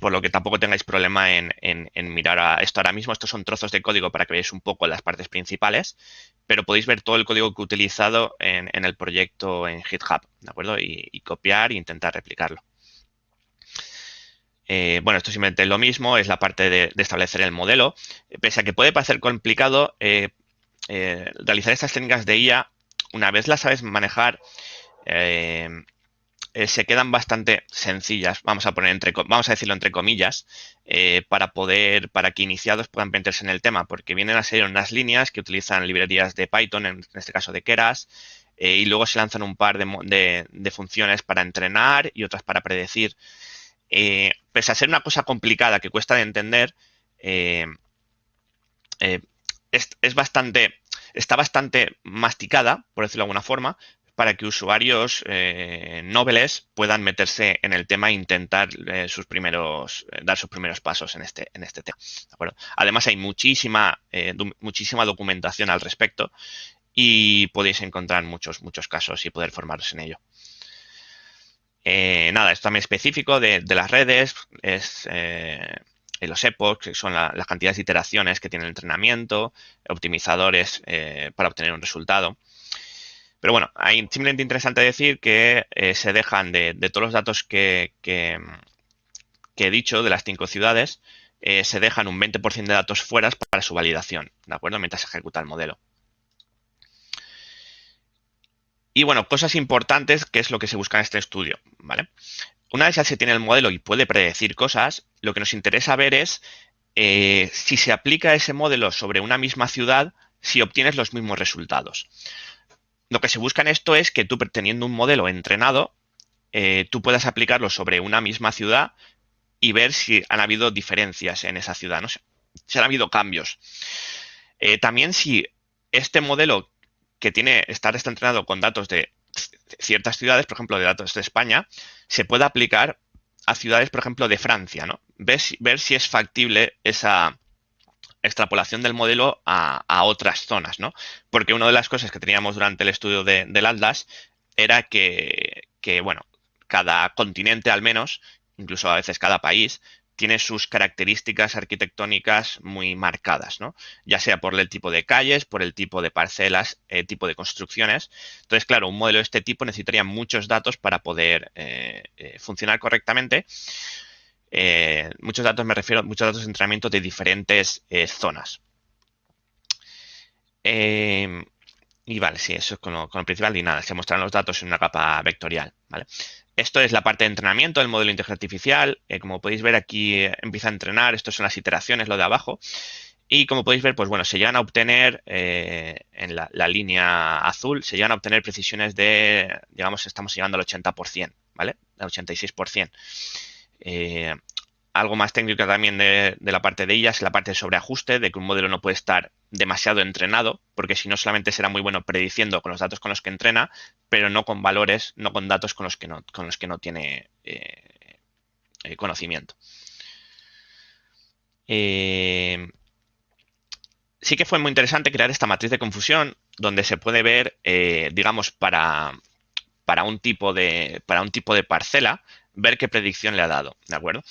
Por lo que tampoco tengáis problema en mirar a esto ahora mismo. Estos son trozos de código para que veáis un poco las partes principales, pero podéis ver todo el código que he utilizado en el proyecto en GitHub, ¿de acuerdo? Y copiar e intentar replicarlo. Bueno, esto simplemente es lo mismo, es la parte de establecer el modelo. Pese a que puede parecer complicado, realizar estas técnicas de IA, una vez las sabes manejar, se quedan bastante sencillas, vamos a decirlo entre comillas, para que iniciados puedan meterse en el tema, porque vienen a ser unas líneas que utilizan librerías de Python, en este caso de Keras, y luego se lanzan un par de funciones para entrenar y otras para predecir. Pese a ser una cosa complicada que cuesta de entender, eh, eh, está bastante masticada, por decirlo de alguna forma, para que usuarios noveles puedan meterse en el tema e intentar dar sus primeros pasos en este tema. ¿De acuerdo? Además, hay muchísima documentación al respecto y podéis encontrar muchos casos y poder formaros en ello. Nada, esto también específico de las redes, es los epochs, que son las cantidades de iteraciones que tiene el entrenamiento, optimizadores para obtener un resultado. Pero bueno, hay simplemente interesante decir que se dejan de todos los datos que he dicho, de las 5 ciudades, se dejan un 20% de datos fuera para su validación, ¿de acuerdo? Mientras se ejecuta el modelo. Y bueno, cosas importantes, que es lo que se busca en este estudio, ¿vale? Una vez ya se tiene el modelo y puede predecir cosas, lo que nos interesa ver es si se aplica ese modelo sobre una misma ciudad, si obtienes los mismos resultados. Lo que se busca en esto es que tú, teniendo un modelo entrenado, tú puedas aplicarlo sobre una misma ciudad y ver si han habido diferencias en esa ciudad, ¿no? Si han habido cambios. También si este modelo que está entrenado con datos de ciertas ciudades, por ejemplo, de datos de España, se puede aplicar a ciudades, por ejemplo, de Francia, ¿no? Ver si es factible esa extrapolación del modelo a otras zonas, ¿no? Porque una de las cosas que teníamos durante el estudio del Atlas era bueno, cada continente al menos, incluso a veces cada país, tiene sus características arquitectónicas muy marcadas, ¿no? Ya sea por el tipo de calles, por el tipo de parcelas, tipo de construcciones. Entonces, claro, un modelo de este tipo necesitaría muchos datos para poder funcionar correctamente. Muchos datos me refiero, muchos datos de entrenamiento de diferentes zonas. Y vale, sí, eso es con lo principal y nada, se muestran los datos en una capa vectorial, ¿vale? Esto es la parte de entrenamiento del modelo de inteligencia artificial. Como podéis ver aquí empieza a entrenar, estas son las iteraciones, lo de abajo. Y como podéis ver, pues bueno, se llegan a obtener en la línea azul, se llegan a obtener precisiones de, digamos, estamos llegando al 80%, ¿vale? Al 86%. Algo más técnico también de la parte de ella es la parte de sobreajuste, de que un modelo no puede estar demasiado entrenado, porque si no solamente será muy bueno prediciendo con los datos con los que entrena, pero no con valores, no con datos con los que no tiene conocimiento. Sí que fue muy interesante crear esta matriz de confusión, donde se puede ver, digamos, para un tipo de parcela, ver qué predicción le ha dado, ¿de acuerdo?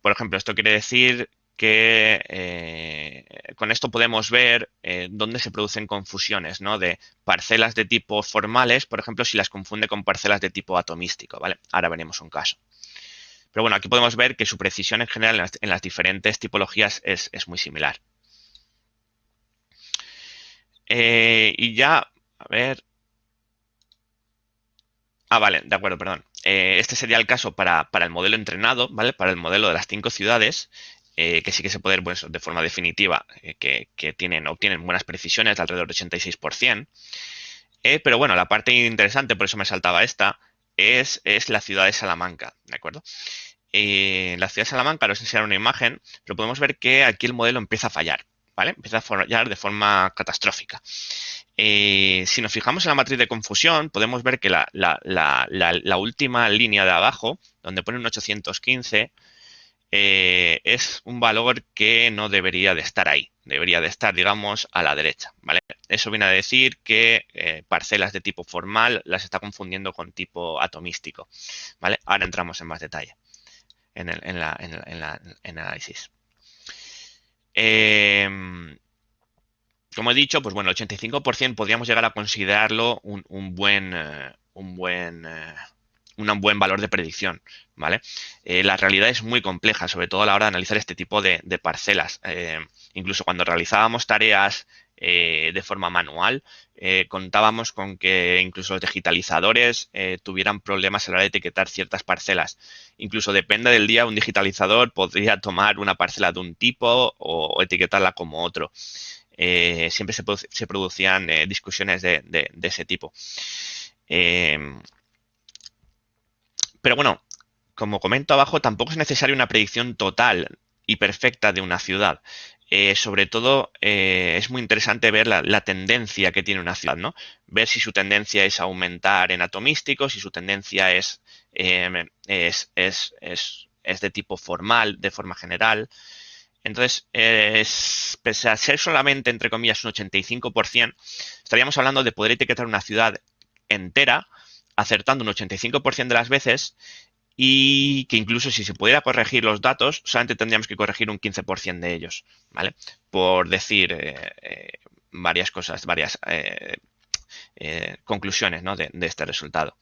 Por ejemplo, esto quiere decir que con esto podemos ver dónde se producen confusiones, ¿no? De parcelas de tipo formales, por ejemplo, si las confunde con parcelas de tipo atomístico, ¿vale? Ahora veremos un caso. Pero bueno, aquí podemos ver que su precisión en general en las diferentes tipologías es muy similar. Y ya, a ver. Vale, de acuerdo, perdón. Este sería el caso para el modelo entrenado, ¿vale? Para el modelo de las 5 ciudades, que sí que se puede ver pues, de forma definitiva, que obtienen buenas precisiones de alrededor del 86%. Pero bueno, la parte interesante, por eso me saltaba esta, es la ciudad de Salamanca, ¿de acuerdo? La ciudad de Salamanca, no os enseñaré una imagen, pero podemos ver que aquí el modelo empieza a fallar, ¿vale? Empieza a fallar de forma catastrófica. Si nos fijamos en la matriz de confusión, podemos ver que la última línea de abajo, donde pone un 815, es un valor que no debería de estar ahí. Debería de estar, digamos, a la derecha, ¿vale? Eso viene a decir que parcelas de tipo formal las está confundiendo con tipo atomístico, ¿vale? Ahora entramos en más detalle en el análisis. Como he dicho, pues bueno, el 85% podríamos llegar a considerarlo un buen valor de predicción, ¿vale? La realidad es muy compleja, sobre todo a la hora de analizar este tipo de parcelas. Incluso cuando realizábamos tareas de forma manual, contábamos con que incluso los digitalizadores tuvieran problemas a la hora de etiquetar ciertas parcelas. Incluso depende del día, un digitalizador podría tomar una parcela de un tipo o etiquetarla como otro. Siempre se producían discusiones de ese tipo. Pero bueno, como comento abajo, tampoco es necesaria una predicción total y perfecta de una ciudad. Sobre todo, es muy interesante ver la tendencia que tiene una ciudad, ¿no? Ver si su tendencia es aumentar en atomísticos, si su tendencia es de tipo formal, de forma general. Entonces, pese a ser solamente, entre comillas, un 85%, estaríamos hablando de poder etiquetar una ciudad entera, acertando un 85% de las veces, y que incluso si se pudiera corregir los datos, solamente tendríamos que corregir un 15% de ellos, ¿vale? Por decir varias cosas, varias conclusiones, ¿no? de este resultado.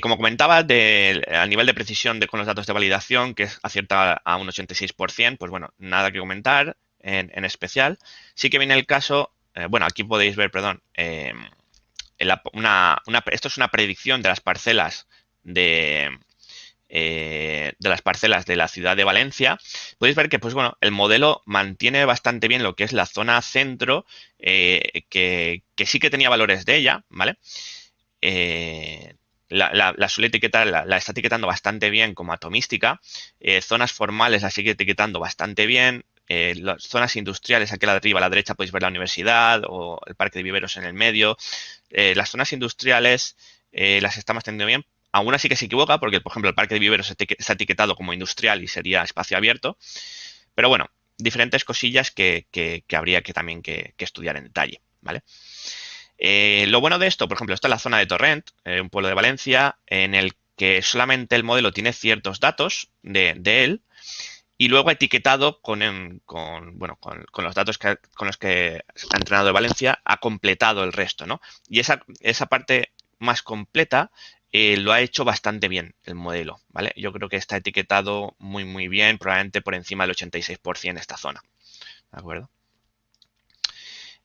Como comentaba, a nivel de precisión con los datos de validación, que acierta a un 86%, pues bueno, nada que comentar en especial. Sí que viene el caso, bueno, aquí podéis ver, perdón, esto es una predicción de las parcelas de de las parcelas de la ciudad de Valencia, podéis ver que, pues bueno, el modelo mantiene bastante bien lo que es la zona centro, que sí que tenía valores de ella, ¿vale? La suele etiquetar, la está etiquetando bastante bien como atomística. Zonas formales la sigue etiquetando bastante bien. Las zonas industriales, aquí a la arriba, a la derecha, podéis ver la universidad o el parque de viveros en el medio. Las zonas industriales las está manteniendo bien. Aún así que se equivoca porque, por ejemplo, el parque de viveros está etiquetado como industrial y sería espacio abierto. Pero bueno, diferentes cosillas que habría que también que estudiar en detalle, ¿vale? Lo bueno de esto, por ejemplo, esta es la zona de Torrent, un pueblo de Valencia, en el que solamente el modelo tiene ciertos datos de él y luego etiquetado bueno, con los datos con los que ha entrenado de Valencia, ha completado el resto, ¿no? Y esa parte más completa lo ha hecho bastante bien el modelo, ¿vale? Yo creo que está etiquetado muy, muy bien, probablemente por encima del 86% esta zona, ¿de acuerdo?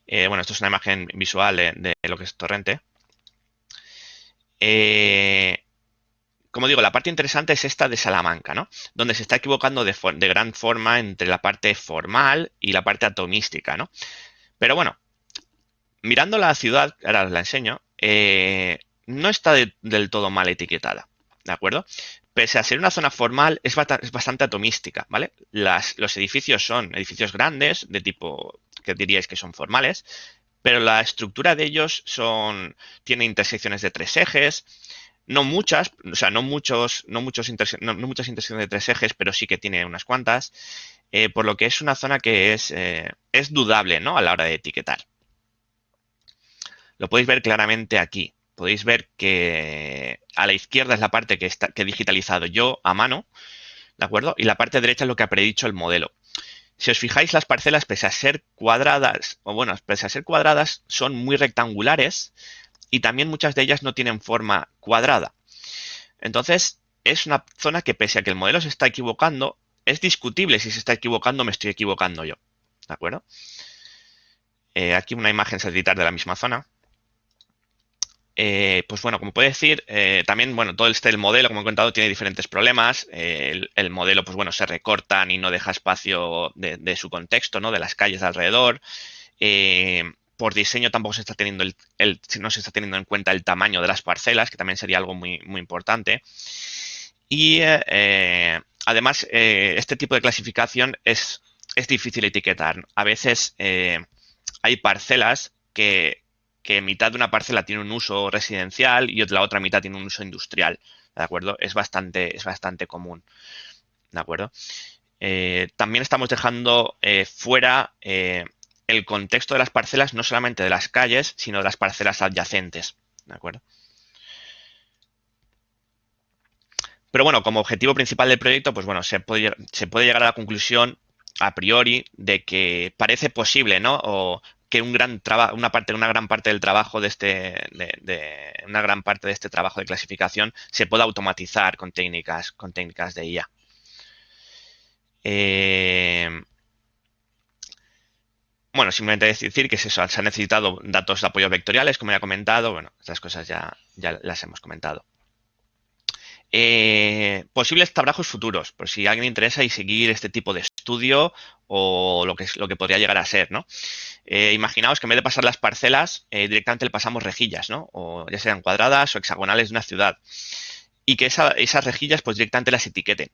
Bueno, esto es una imagen visual de lo que es Torrente. Como digo, la parte interesante es esta de Salamanca, ¿no? Donde se está equivocando de gran forma entre la parte formal y la parte atomística, ¿no? Pero bueno, mirando la ciudad, ahora os la enseño, no está del todo mal etiquetada, ¿de acuerdo? Pese a ser una zona formal, es bastante atomística, ¿vale? Los edificios son edificios grandes, de tipo que diríais que son formales, pero la estructura de ellos tiene intersecciones de tres ejes, no muchas, o sea, no muchas intersecciones de tres ejes, pero sí que tiene unas cuantas, por lo que es una zona que es dudable, ¿no? A la hora de etiquetar. Lo podéis ver claramente aquí. Podéis ver que a la izquierda es la parte que he digitalizado yo a mano, ¿de acuerdo? Y la parte derecha es lo que ha predicho el modelo. Si os fijáis, las parcelas, pese a ser cuadradas, o bueno, pese a ser cuadradas, son muy rectangulares y también muchas de ellas no tienen forma cuadrada. Entonces, es una zona que pese a que el modelo se está equivocando, es discutible si se está equivocando o me estoy equivocando yo. ¿De acuerdo? Aquí una imagen satelital de la misma zona. Pues bueno, como puede decir, también, bueno, todo el modelo, como he contado, tiene diferentes problemas. El modelo, pues bueno, se recortan y no deja espacio de su contexto, ¿no? De las calles de alrededor. Por diseño tampoco se está teniendo no se está teniendo en cuenta el tamaño de las parcelas, que también sería algo muy, muy importante. Y además, este tipo de clasificación es difícil etiquetar. A veces hay parcelas que mitad de una parcela tiene un uso residencial y la otra mitad tiene un uso industrial, ¿de acuerdo? Es bastante común, ¿de acuerdo? También estamos dejando fuera el contexto de las parcelas, no solamente de las calles, sino de las parcelas adyacentes, ¿de acuerdo? Pero bueno, como objetivo principal del proyecto, pues bueno, se puede llegar a la conclusión a priori de que parece posible, ¿no? O que una gran parte del trabajo una gran parte de este trabajo de clasificación se pueda automatizar con técnicas de IA. Bueno, simplemente decir que es eso, se han necesitado datos de apoyo vectoriales, como ya he comentado. Bueno, estas cosas ya las hemos comentado. Posibles trabajos futuros, por si a alguien le interesa y seguir este tipo de estudio o lo que podría llegar a ser, ¿no? Imaginaos que en vez de pasar las parcelas, directamente le pasamos rejillas, ¿no? O ya sean cuadradas o hexagonales de una ciudad. Y que esas rejillas, pues directamente las etiqueten,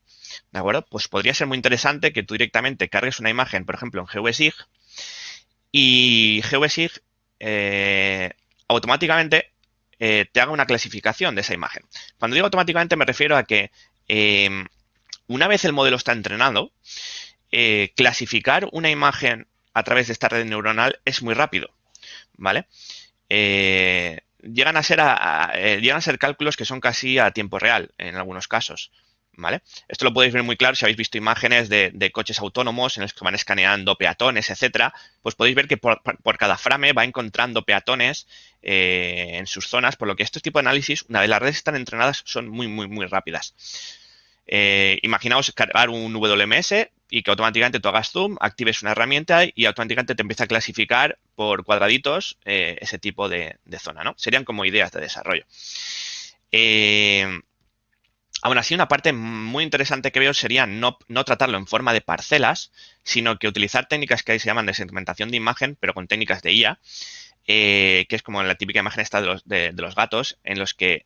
¿de acuerdo? Pues podría ser muy interesante que tú directamente cargues una imagen, por ejemplo, en GeoSig, y GeoSig automáticamente te haga una clasificación de esa imagen. Cuando digo automáticamente me refiero a que una vez el modelo está entrenado, clasificar una imagen a través de esta red neuronal es muy rápido, ¿vale? Llegan a ser cálculos que son casi a tiempo real en algunos casos, ¿vale? Esto lo podéis ver muy claro si habéis visto imágenes de coches autónomos en los que van escaneando peatones, etcétera. Pues podéis ver que por cada frame va encontrando peatones en sus zonas, por lo que este tipo de análisis, una vez las redes están entrenadas, son muy, muy, muy rápidas. Imaginaos cargar un WMS y que automáticamente tú hagas zoom, actives una herramienta y automáticamente te empieza a clasificar por cuadraditos ese tipo de zona, ¿no? Serían como ideas de desarrollo. Aún así, una parte muy interesante que veo sería no tratarlo en forma de parcelas, sino que utilizar técnicas que ahí se llaman de segmentación de imagen, pero con técnicas de IA, que es como la típica imagen esta de los gatos, en los que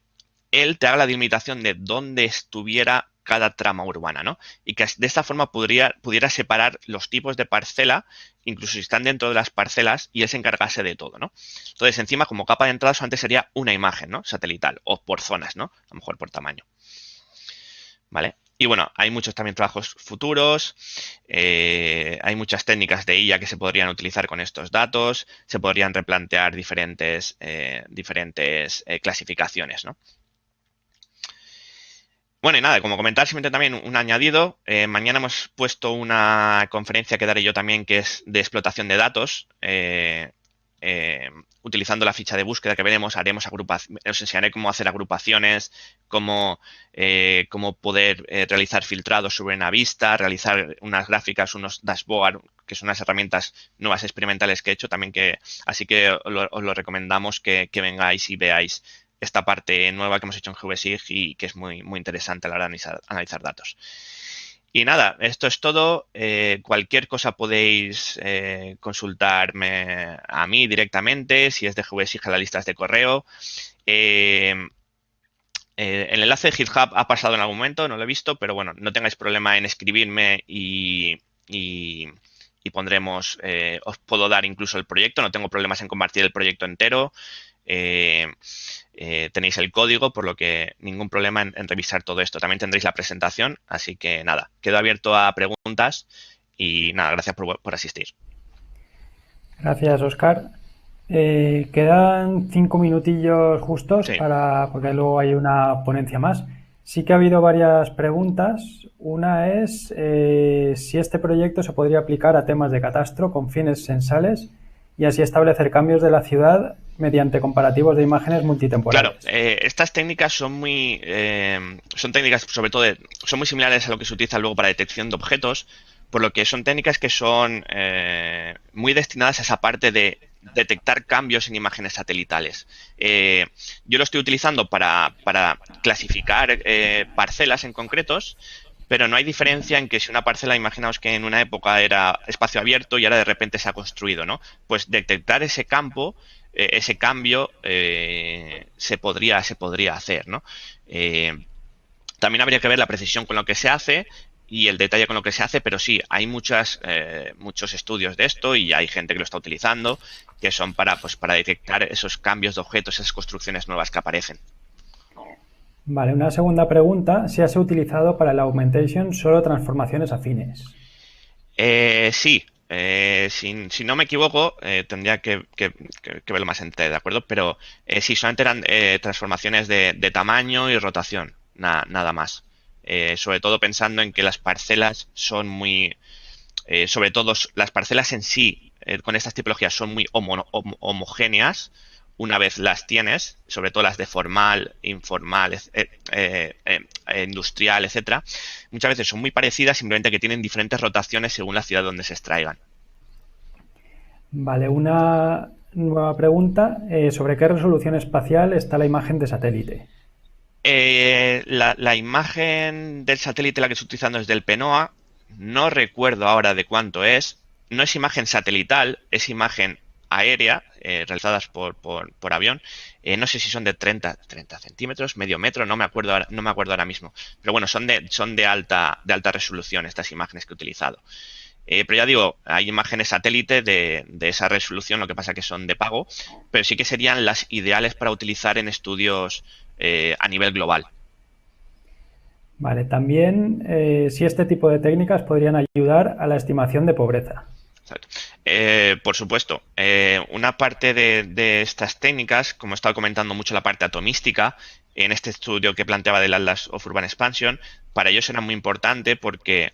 él te haga la delimitación de dónde estuviera cada trama urbana, ¿no? Y que de esta forma pudiera separar los tipos de parcela, incluso si están dentro de las parcelas, y él se encargase de todo, ¿no? Entonces, encima, como capa de entrada, solamente sería una imagen, ¿no? Satelital, o por zonas, ¿no? A lo mejor por tamaño. ¿Vale? Y bueno, hay muchos también trabajos futuros, hay muchas técnicas de IA que se podrían utilizar con estos datos, se podrían replantear diferentes clasificaciones, ¿no? Bueno, y nada, como comentar, simplemente también un añadido. Mañana hemos puesto una conferencia que daré yo también, que es de explotación de datos. Utilizando la ficha de búsqueda que veremos, haremos agrupaciones, os enseñaré cómo hacer agrupaciones, cómo poder realizar filtrados sobre una vista, realizar unas gráficas, unos dashboard, que son unas herramientas nuevas experimentales que he hecho también, así que os lo recomendamos que vengáis y veáis esta parte nueva que hemos hecho en GVSIG y que es muy, muy interesante a la hora de analizar datos. Y nada, esto es todo. Cualquier cosa podéis consultarme a mí directamente, si es de GVSIG a las listas de correo. El enlace de GitHub ha pasado en algún momento, no lo he visto, pero bueno, no tengáis problema en escribirme y pondremos, os puedo dar incluso el proyecto, no tengo problemas en compartir el proyecto entero. Tenéis el código, por lo que ningún problema en revisar todo esto. También tendréis la presentación, así que nada, quedo abierto a preguntas y nada, gracias por asistir. Gracias, Oscar. Quedan 5 minutillos justos Sí, porque luego hay una ponencia más. Sí que ha habido varias preguntas. Una es si este proyecto se podría aplicar a temas de catastro con fines censales y así establecer cambios de la ciudad mediante comparativos de imágenes claro, multitemporales. estas técnicas son técnicas sobre todo, son muy similares a lo que se utiliza luego para detección de objetos, por lo que son técnicas que son muy destinadas a esa parte de detectar cambios en imágenes satelitales. Yo lo estoy utilizando para clasificar parcelas en concretos, pero no hay diferencia en que si una parcela, imaginaos que en una época era espacio abierto y ahora de repente se ha construido, ¿no? Pues detectar ese campo, ese cambio, se podría hacer, ¿no? Eh, También habría que ver la precisión con lo que se hace y el detalle con lo que se hace, pero sí, hay muchos estudios de esto y hay gente que lo está utilizando que son para detectar esos cambios de objetos, esas construcciones nuevas que aparecen. Vale, una segunda pregunta, si has utilizado para la augmentation solo transformaciones afines. Sí, si no me equivoco, tendría que verlo más en detalle, ¿de acuerdo? Pero sí, solamente eran transformaciones de tamaño y rotación, nada más. Sobre todo pensando en que las parcelas son sobre todo las parcelas en sí, con estas tipologías son muy homogéneas una vez las tienes, sobre todo las de formal, informal, industrial, etcétera, muchas veces son muy parecidas, simplemente que tienen diferentes rotaciones según la ciudad donde se extraigan. Vale, una nueva pregunta, ¿sobre qué resolución espacial está la imagen de satélite? La imagen del satélite la que estoy utilizando es del PENOA. No recuerdo ahora de cuánto es. No es imagen satelital, es imagen aérea, realizadas por avión. No sé si son de 30 centímetros, medio metro, no me acuerdo ahora mismo. Pero bueno, son de alta resolución estas imágenes que he utilizado. Pero ya digo, hay imágenes satélite de esa resolución, lo que pasa que son de pago, pero sí que serían las ideales para utilizar en estudios a nivel global. Vale, también si este tipo de técnicas podrían ayudar a la estimación de pobreza. Exacto. Por supuesto, una parte de estas técnicas, como he estado comentando mucho la parte atomística, en este estudio que planteaba del Atlas of Urban Expansion, para ellos era muy importante porque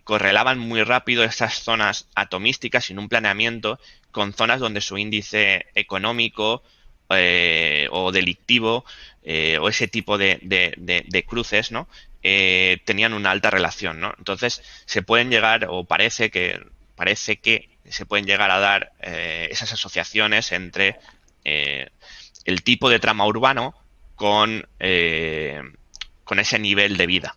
correlaban muy rápido estas zonas atomísticas sin un planeamiento con zonas donde su índice económico o delictivo o ese tipo de cruces, ¿no? Tenían una alta relación, ¿no? Entonces se pueden llegar, o parece que se pueden llegar a dar esas asociaciones entre el tipo de trama urbano con, con ese nivel de vida.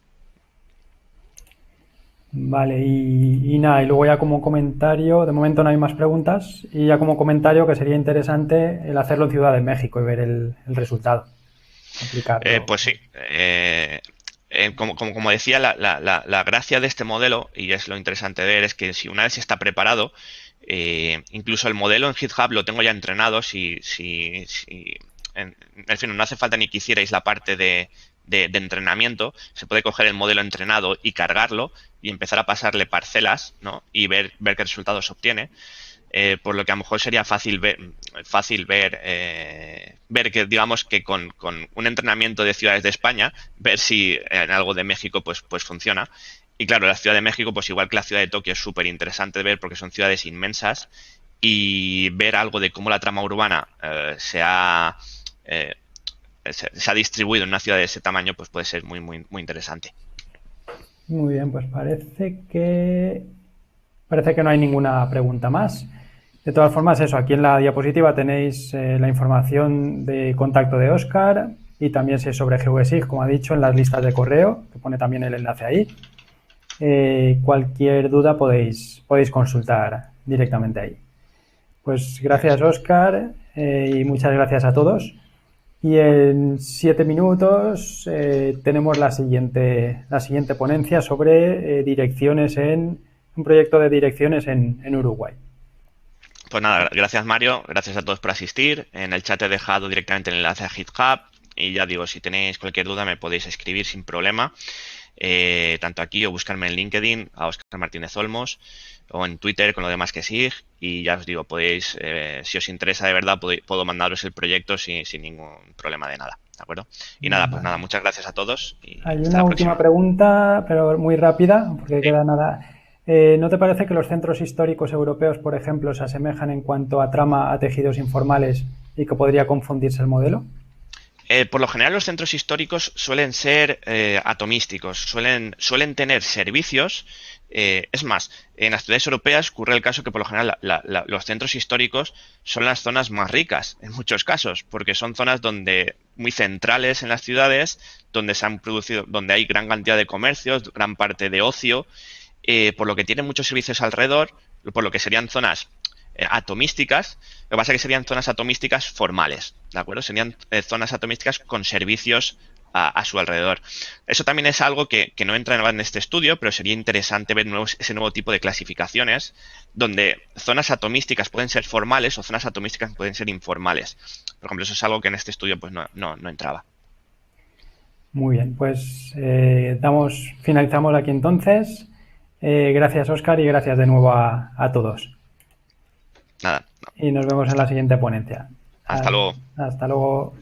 Vale, y nada, y luego ya como comentario, de momento no hay más preguntas, y ya como comentario que sería interesante el hacerlo en Ciudad de México y ver el resultado, aplicarlo. Pues sí. Como decía, la gracia de este modelo, y es lo interesante de ver, es que si una vez está preparado, incluso el modelo en GitHub lo tengo ya entrenado. En fin, no hace falta ni que hicierais la parte de entrenamiento. Se puede coger el modelo entrenado y cargarlo y empezar a pasarle parcelas, ¿no? Y ver qué resultados obtiene. Por lo que a lo mejor sería fácil ver que, digamos, que con un entrenamiento de ciudades de España, ver si en algo de México pues funciona. Y claro, la Ciudad de México, pues igual que la Ciudad de Tokio, es súper interesante de ver porque son ciudades inmensas, y ver algo de cómo la trama urbana eh, se ha distribuido en una ciudad de ese tamaño, pues puede ser muy, muy, muy interesante. Muy bien, pues parece que no hay ninguna pregunta más. De todas formas, eso, aquí en la diapositiva tenéis la información de contacto de Óscar, y también si es sobre GVSIG, como ha dicho, en las listas de correo, que pone también el enlace ahí. Cualquier duda podéis consultar directamente ahí. Pues gracias, Óscar, y muchas gracias a todos. Y en 7 minutos tenemos la siguiente ponencia sobre un proyecto de direcciones en Uruguay. Pues nada, gracias Mario, gracias a todos por asistir. En el chat he dejado directamente el enlace a GitHub, y ya digo, si tenéis cualquier duda me podéis escribir sin problema, tanto aquí o buscarme en LinkedIn a Óscar Martínez Olmos, o en Twitter con lo demás que SIG, y ya os digo, podéis, si os interesa de verdad, puedo mandaros el proyecto sin ningún problema de nada, ¿de acuerdo? Y nada, pues nada, muchas gracias a todos y Hay hasta una la última próxima. pregunta, pero muy rápida, porque Sí. queda nada. ¿No te parece que los centros históricos europeos, por ejemplo, se asemejan en cuanto a trama a tejidos informales y que podría confundirse el modelo? Por lo general los centros históricos suelen ser atomísticos, suelen tener servicios. Es más, en las ciudades europeas ocurre el caso que por lo general los centros históricos son las zonas más ricas, en muchos casos, porque son zonas muy centrales en las ciudades, donde se han producido, donde hay gran cantidad de comercios, gran parte de ocio, por lo que tienen muchos servicios alrededor, por lo que serían zonas atomísticas. Lo que pasa es que serían zonas atomísticas formales, ¿de acuerdo? Serían zonas atomísticas con servicios a su alrededor. Eso también es algo que no entra en este estudio, pero sería interesante ver ese nuevo tipo de clasificaciones, donde zonas atomísticas pueden ser formales o zonas atomísticas pueden ser informales. Por ejemplo, eso es algo que en este estudio pues no entraba. Muy bien, pues finalizamos aquí entonces. Gracias, Óscar, y gracias de nuevo a todos. Nada, Y nos vemos en la siguiente ponencia. hasta luego. Hasta luego.